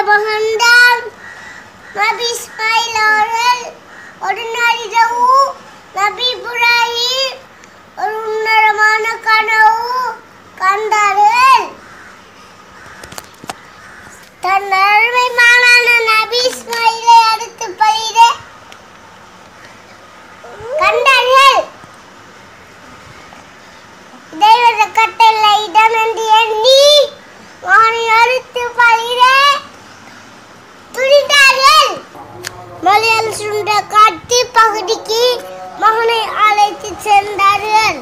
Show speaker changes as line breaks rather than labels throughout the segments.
மகன்தான் நபி இஸ்மாயில் அவர்கள். ஒரு நாள் இரவு நபி இப்ராஹிம் ஒரு உன்னதமான கனவு கண்டார்கள். தன் அருமை மகனான நபி இஸ்மாயிலை அடுத்து பலியிட கண்டார்கள். தெய்வத கட்டளை இடம் என்று எண்ணி மகனை அடுத்து பலியிட துணிந்தார்கள். மலையாள சுண்ட காட்டு பகுதிக்கு மகனை அழைத்து சென்றார்கள்.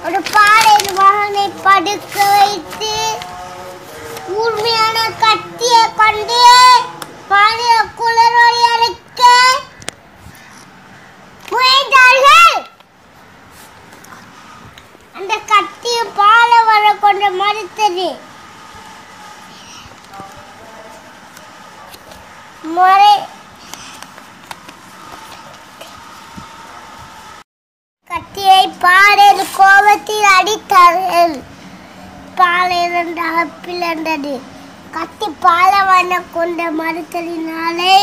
ஒரு பாறையில் மகனை படுக்க வைத்து கூர்மையான கத்தியை கொண்டு பாறைய குளறோடி அழைக்க முயன்றார்கள். அந்த கத்தியை பால வர கொண்டு மறுத்தது. கத்தியை பாறையில் கோபத்தில் அடித்தார்கள். பாலை இரண்டாக பிளந்தது. கத்தி பாலவன கொண்ட மறுத்தலினாலே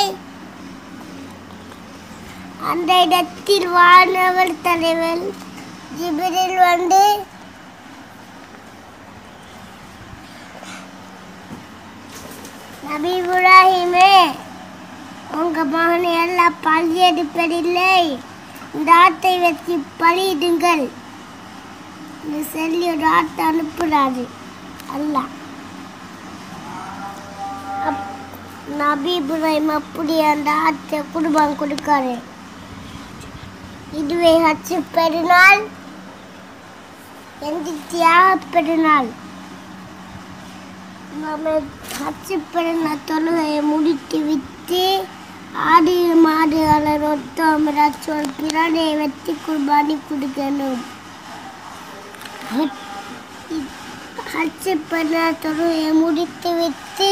அந்த இடத்தில் வானவர் தலைவர் ஜிப்ரீல் வந்து நபி இப்ராஹிமே, உங்க மகனை எல்லாம் பழி எடுப்பதில்லை, இந்த ஆட்டை வச்சு பலியிடுங்கள் சொல்லி ஒரு ஆட்டை அனுப்புறாரு அல்லாஹ். நபி இப்ராஹிம் அப்படி அந்த ஆட்டை குர்பான் கொடுக்காரு. இதுவே ஹஜ் பெருநாள், எந்த தியாக பெருநாள். நம்ம ஹஜ் பெருநாள் தொழுகையை முடித்து விட்டு ஆடு மாடுகளை ரொத்தம் ரச்சோல் பிறனை வெட்டி குர்பானி கொடுக்கணும். ஹஜ் பெருநாள் தொழுகையை முடித்து விட்டு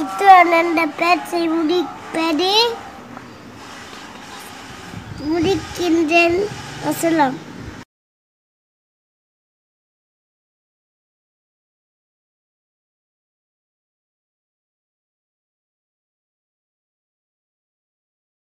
இத்துடன் பேச்சை முடிக்கின்றேன். வசலாம்.